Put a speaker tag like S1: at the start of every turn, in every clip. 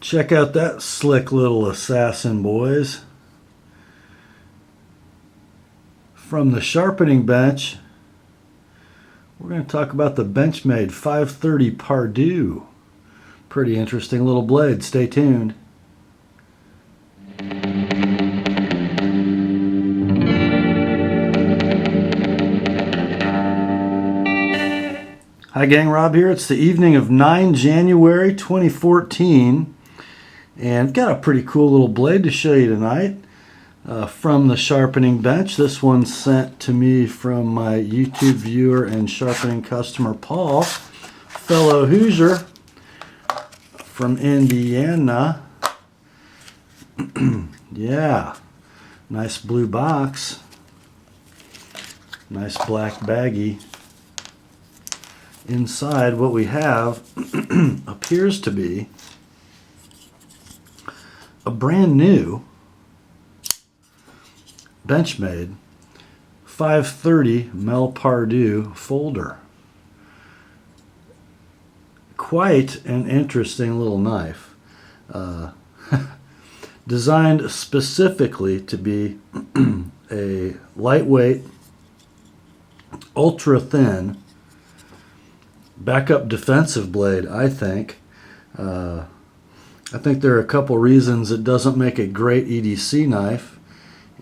S1: Check out that slick little assassin, boys. From the sharpening bench, we're going to talk about the Benchmade 530 Pardue. Pretty interesting little blade. Stay tuned. Hi gang, Rob here. It's the evening of 9 January 2014. And I've got a pretty cool little blade to show you tonight from the sharpening bench. This one's sent to me from my YouTube viewer and sharpening customer, Paul, fellow Hoosier from Indiana. Yeah, nice blue box, nice black baggie. Inside, what we have appears to be a brand new Benchmade 530 Mel Pardue folder. Quite an interesting little knife. Designed specifically to be a lightweight, ultra thin, backup defensive blade, I think. I think there are a couple reasons it doesn't make a great EDC knife,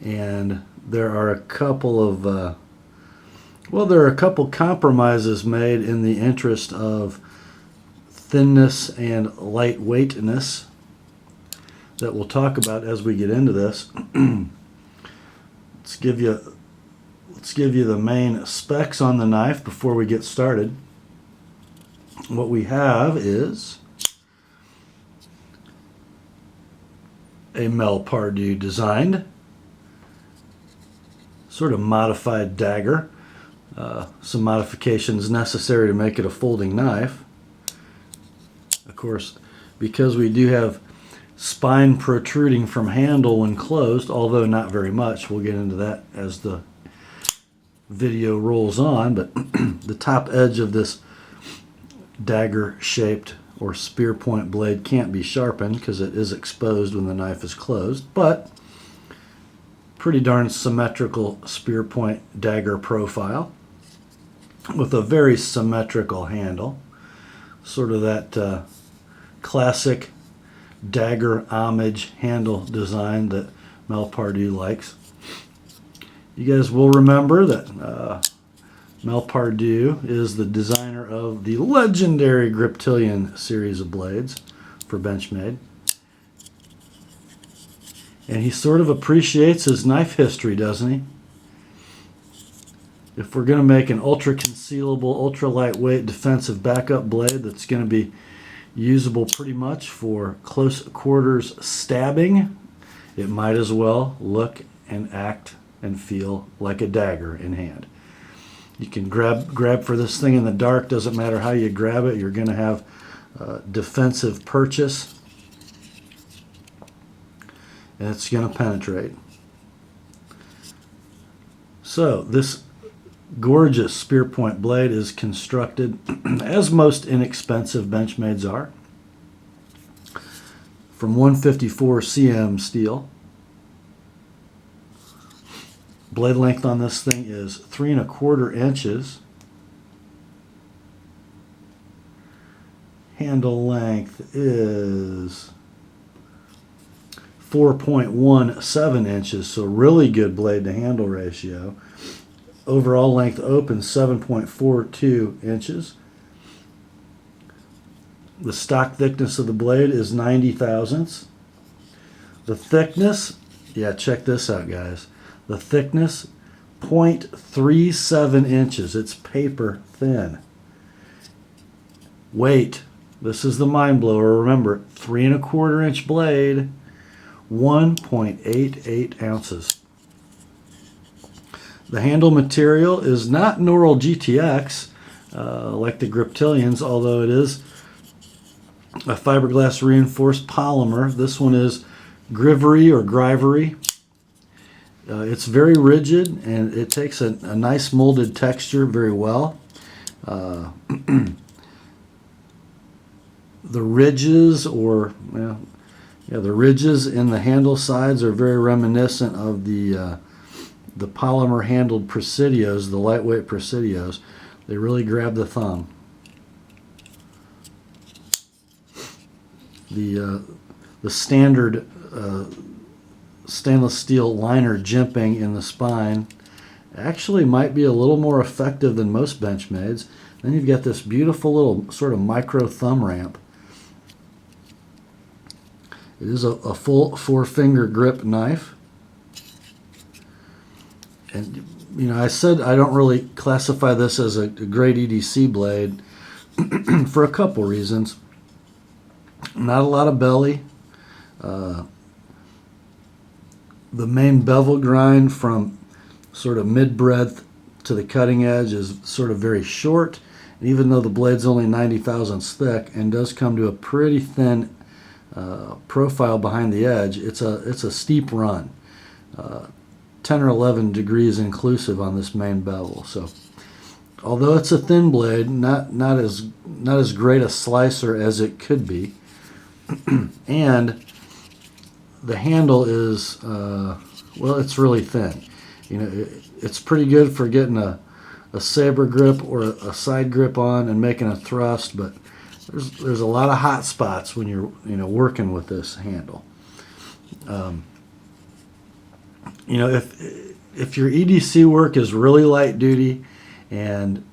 S1: and there are a couple of there are a couple compromises made in the interest of thinness and lightweightness that we'll talk about as we get into this. Let's give you the main specs on the knife before we get started. What we have is a Mel Pardue designed, sort of modified dagger. Some modifications necessary to make it a folding knife. Of course, because we do have spine protruding from handle when closed, although not very much. We'll get into that as the video rolls on, but the top edge of this dagger-shaped or spear point blade can't be sharpened because it is exposed when the knife is closed, but pretty darn symmetrical spear point dagger profile with a very symmetrical handle, sort of that classic dagger homage handle design that Mel Pardue likes. You guys will remember that Mel Pardue is the designer of the legendary Griptilian series of blades for Benchmade. And he sort of appreciates his knife history, doesn't he? If we're going to make an ultra concealable, ultra lightweight defensive backup blade that's going to be usable pretty much for close quarters stabbing, it might as well look and act and feel like a dagger in hand. You can grab for this thing in the dark. Doesn't matter how you grab it. You're going to have defensive purchase, and it's going to penetrate. So this gorgeous spear point blade is constructed as most inexpensive Benchmades are, from 154 cm steel. Blade length on this thing is 3 1/4 inches. Handle length is 4.17 inches, so really good blade to handle ratio. Overall length open 7.42 inches. The stock thickness of the blade is 90 thousandths. The thickness, yeah, check this out, guys. The thickness, 0.37 inches. It's paper thin. Weight, this is the mind blower. Remember, 3 1/4 inch blade, 1.88 ounces. The handle material is not Norol GTX like the Griptilians, although it is a fiberglass reinforced polymer. This one is Grivery or Grivery. It's very rigid, and it takes a nice molded texture very well. the ridges, or the ridges in the handle sides are very reminiscent of the polymer handled Presidios, the lightweight Presidios. They really grab the thumb. The standard stainless steel liner jimping in the spine actually might be a little more effective than most Benchmades. Then you've got this beautiful little sort of micro thumb ramp. It is a full 4-finger grip knife. And I said I don't really classify this as a great EDC blade for a couple reasons. Not a lot of belly. The main bevel grind from sort of mid-breadth to the cutting edge is sort of very short. And even though the blade's only 90 thousandths thick and does come to a pretty thin profile behind the edge, it's a steep run. 10 or 11 degrees inclusive on this main bevel. So although it's a thin blade, not as great a slicer as it could be. And the handle is it's really thin. It's pretty good for getting a saber grip or a side grip on and making a thrust, but there's a lot of hot spots when you're working with this handle. If your EDC work is really light duty and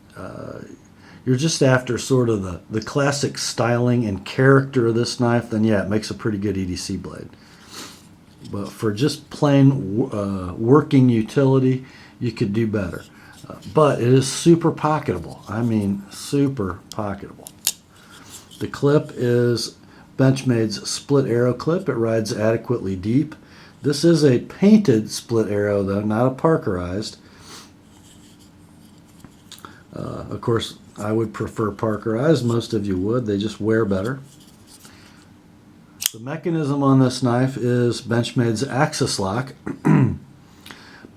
S1: you're just after sort of the classic styling and character of this knife, then yeah, it makes a pretty good EDC blade. But for just plain working utility, you could do better. But it is super pocketable. I mean, super pocketable. The clip is Benchmade's split arrow clip. It rides adequately deep. This is a painted split arrow, though, not a parkerized. Of course, I would prefer parkerized. Most of you would. They just wear better. The mechanism on this knife is Benchmade's axis lock,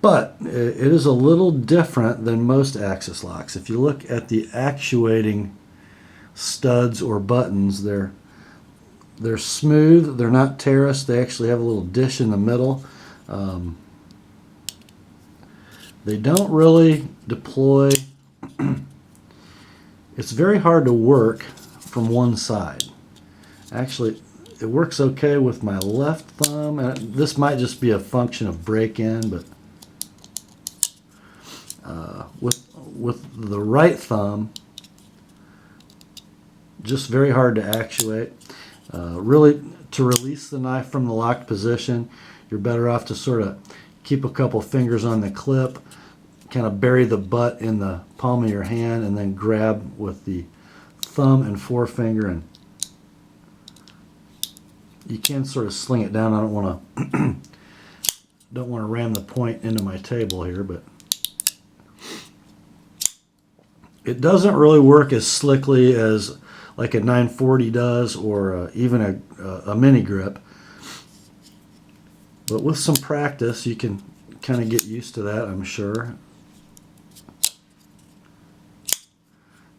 S1: but it is a little different than most axis locks. If you look at the actuating studs or buttons, they're smooth, they're not terraced, they actually have a little dish in the middle. They don't really deploy. It's very hard to work from one side. Actually, it works okay with my left thumb, and this might just be a function of break-in, but with the right thumb, just very hard to actuate. Really, to release the knife from the locked position, you're better off to sort of keep a couple fingers on the clip, kind of bury the butt in the palm of your hand, and then grab with the thumb and forefinger, and you can sort of sling it down. I don't want to ram the point into my table here, but it doesn't really work as slickly as like a 940 does, or even a mini grip. But with some practice, you can kind of get used to that, I'm sure.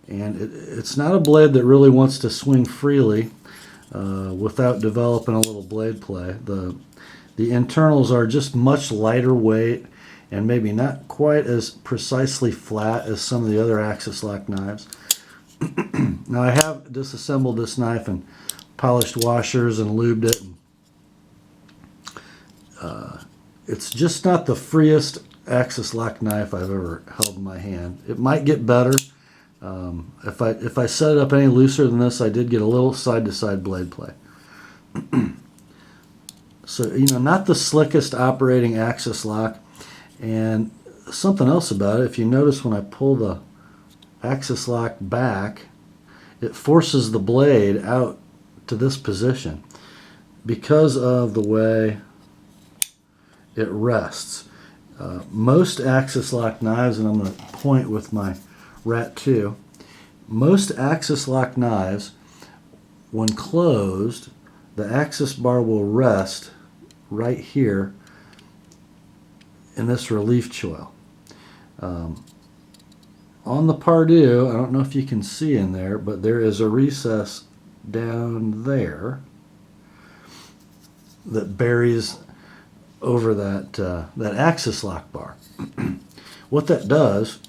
S1: And it's not a blade that really wants to swing freely without developing a little blade play. The internals are just much lighter weight and maybe not quite as precisely flat as some of the other axis lock knives. Now, I have disassembled this knife and polished washers and lubed it. It's just not the freest axis lock knife I've ever held in my hand. It might get better. If I set it up any looser than this, I did get a little side-to-side blade play. So, not the slickest operating axis lock. And something else about it, if you notice when I pull the axis lock back, it forces the blade out to this position because of the way it rests. Most axis lock knives, and I'm going to point with my Rat 2, most axis lock knives, when closed, the axis bar will rest right here in this relief choil. On the Pardue, I don't know if you can see in there, but there is a recess down there that buries over that axis lock bar. What that does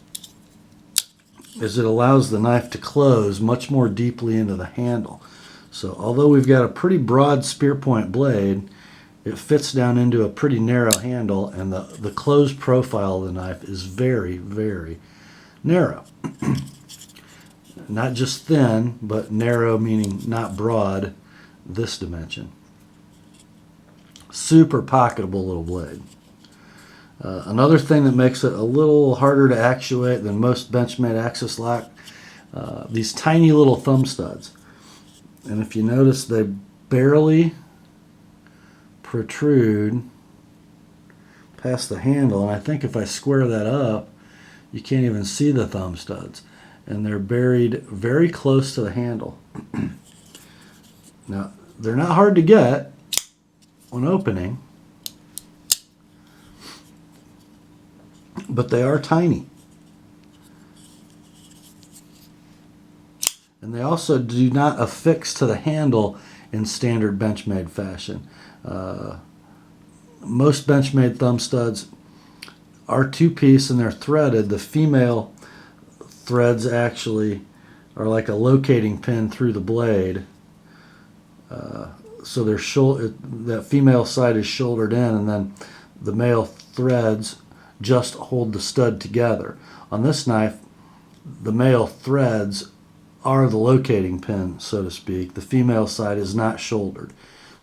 S1: is it allows the knife to close much more deeply into the handle. So although we've got a pretty broad spear point blade, it fits down into a pretty narrow handle, and the closed profile of the knife is very, very narrow. Not just thin, but narrow, meaning not broad, this dimension. Super pocketable little blade. Another thing that makes it a little harder to actuate than most Benchmade axis lock, these tiny little thumb studs. And if you notice, they barely protrude past the handle, and I think if I square that up, you can't even see the thumb studs, and they're buried very close to the handle. Now, they're not hard to get when opening, but they are tiny. And they also do not affix to the handle in standard Benchmade fashion. Most Benchmade thumb studs are two-piece and they're threaded. The female threads actually are like a locating pin through the blade. So they're that female side is shouldered in, and then the male threads just hold the stud together. On this knife, the male threads are the locating pin, so to speak. The female side is not shouldered.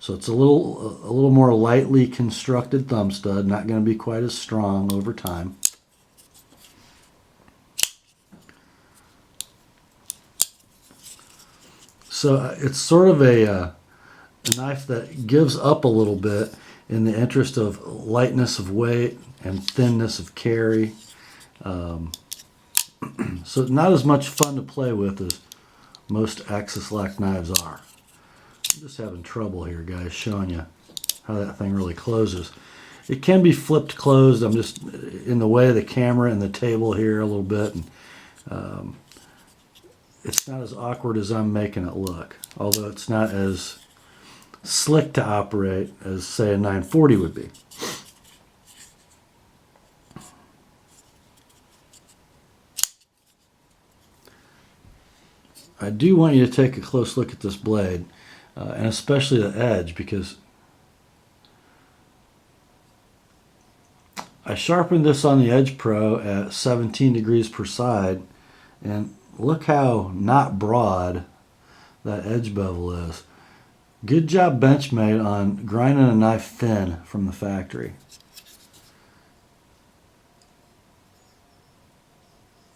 S1: So it's a little more lightly constructed thumb stud, not going to be quite as strong over time. So it's sort of a knife that gives up a little bit in the interest of lightness of weight and thinness of carry. So not as much fun to play with as most axis lock knives are. I'm just having trouble here, guys, showing you how that thing really closes. It can be flipped closed. I'm just in the way of the camera and the table here a little bit, and it's not as awkward as I'm making it look, although it's not as slick to operate as, say, a 940 would be. I do want you to take a close look at this blade, and especially the edge, because I sharpened this on the Edge Pro at 17 degrees per side, and look how not broad that edge bevel is. Good job, Benchmade, on grinding a knife thin from the factory.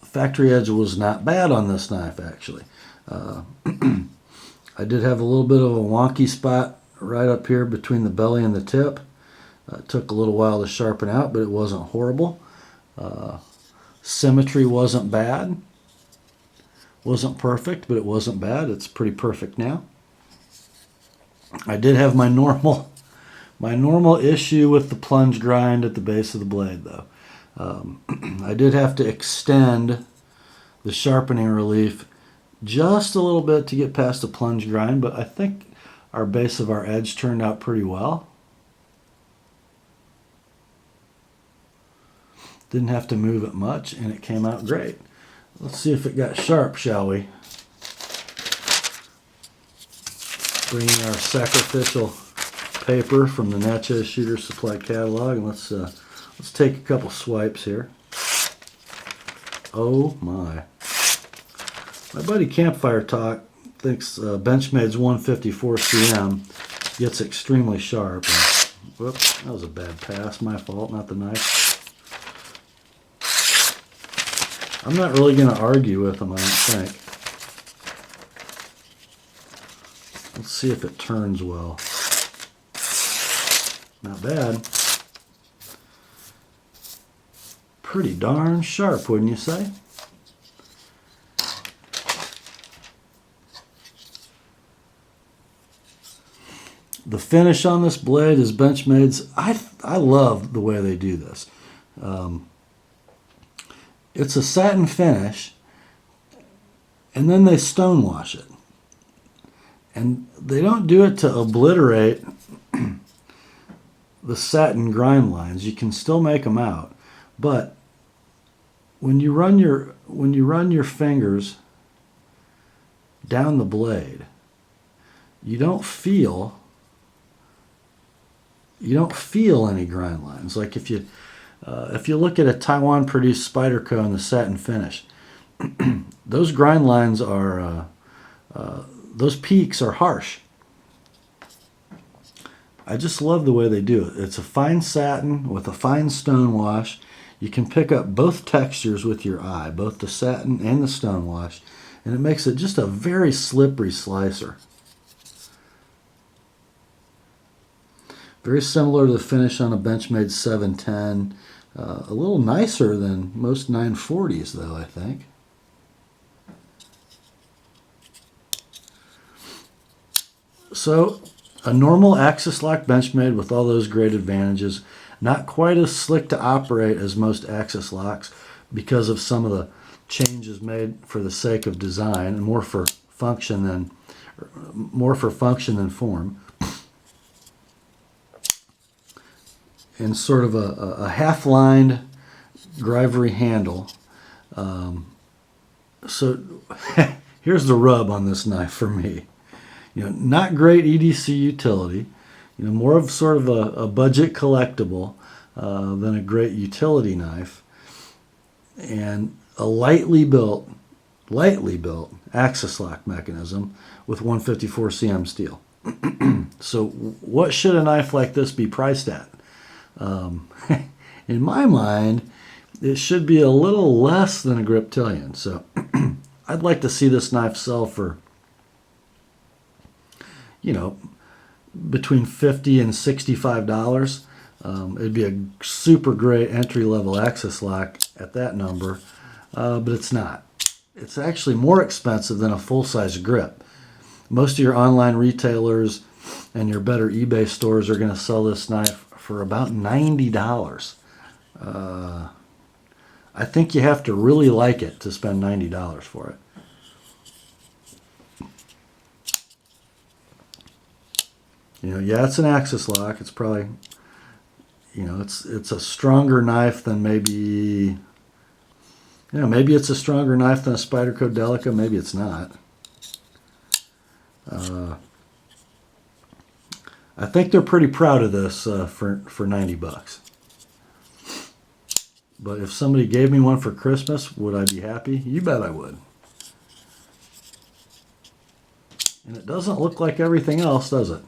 S1: Factory edge was not bad on this knife, actually. I did have a little bit of a wonky spot right up here between the belly and the tip. It took a little while to sharpen out, but it wasn't horrible. Symmetry wasn't bad. Wasn't perfect, but it wasn't bad. It's pretty perfect now. I did have my normal issue with the plunge grind at the base of the blade, though. I did have to extend the sharpening relief just a little bit to get past the plunge grind, but I think our base of our edge turned out pretty well. Didn't have to move it much, and it came out great. Let's see if it got sharp, shall we? Bringing our sacrificial paper from the Natchez Shooter Supply catalog, and let's take a couple swipes here. Oh my! My buddy Campfire Talk thinks Benchmade's 154 cm gets extremely sharp. And, whoops, that was a bad pass. My fault, not the knife. I'm not really going to argue with him, I don't think. Let's see if it turns well. Not bad. Pretty darn sharp, wouldn't you say? The finish on this blade is Benchmade's. I love the way they do this. It's a satin finish, and then they stonewash it. And they don't do it to obliterate the satin grind lines. You can still make them out, but when you run your fingers down the blade, you don't feel any grind lines. Like if you look at a Taiwan produced Spyderco in the satin finish, those grind lines are those peaks are harsh. I just love the way they do it. It's a fine satin with a fine stone wash. You can pick up both textures with your eye, both the satin and the stone wash, and it makes it just a very slippery slicer. Very similar to the finish on a Benchmade 710. A little nicer than most 940s though, I think. So, a normal axis lock Benchmade with all those great advantages. Not quite as slick to operate as most axis locks because of some of the changes made for the sake of design and more for function than form. And sort of a half-lined Grivery handle. So here's the rub on this knife for me. Not great EDC utility. More of sort of a budget collectible than a great utility knife. And a lightly built axis lock mechanism with 154 cm steel. So what should a knife like this be priced at? In my mind, it should be a little less than a Griptilian. So I'd like to see this knife sell for, between $50 and $65. It'd be a super great entry-level axis lock at that number, but it's not. It's actually more expensive than a full-size grip. Most of your online retailers and your better eBay stores are going to sell this knife for about $90. I think you have to really like it to spend $90 for it. Yeah, it's an axis lock. It's probably, it's a stronger knife than maybe it's a stronger knife than a Spyderco Delica. Maybe it's not. I think they're pretty proud of this for $90. But if somebody gave me one for Christmas, would I be happy? You bet I would. And it doesn't look like everything else, does it?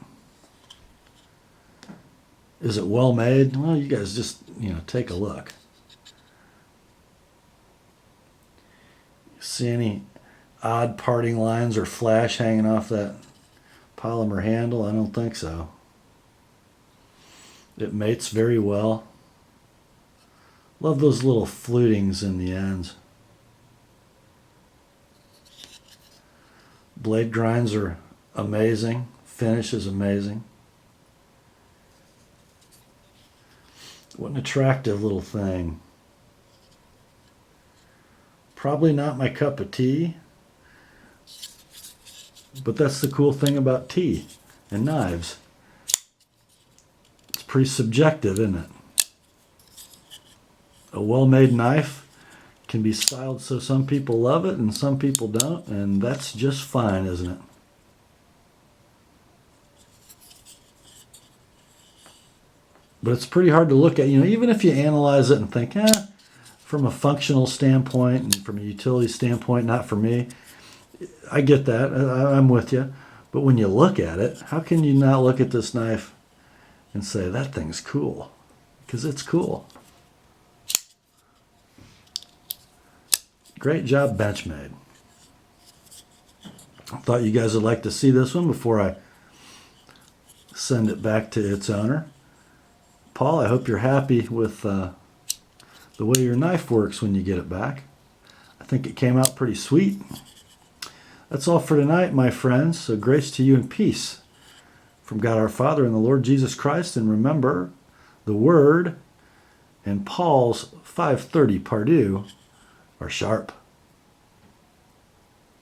S1: Is it well made? Well, you guys just, take a look. See any odd parting lines or flash hanging off that polymer handle? I don't think so. It mates very well. Love those little flutings in the ends. Blade grinds are amazing. Finish is amazing. What an attractive little thing. Probably not my cup of tea, but that's the cool thing about tea and knives. It's pretty subjective, isn't it? A well-made knife can be styled so some people love it and some people don't, and that's just fine, isn't it? But it's pretty hard to look at, even if you analyze it and think, from a functional standpoint and from a utility standpoint, not for me. I get that. I'm with you. But when you look at it, how can you not look at this knife and say, that thing's cool? Because it's cool. Great job, Benchmade. I thought you guys would like to see this one before I send it back to its owner. Paul, I hope you're happy with the way your knife works when you get it back. I think it came out pretty sweet. That's all for tonight, my friends. So grace to you and peace from God our Father and the Lord Jesus Christ. And remember, the Word and Paul's 530 Pardue are sharp.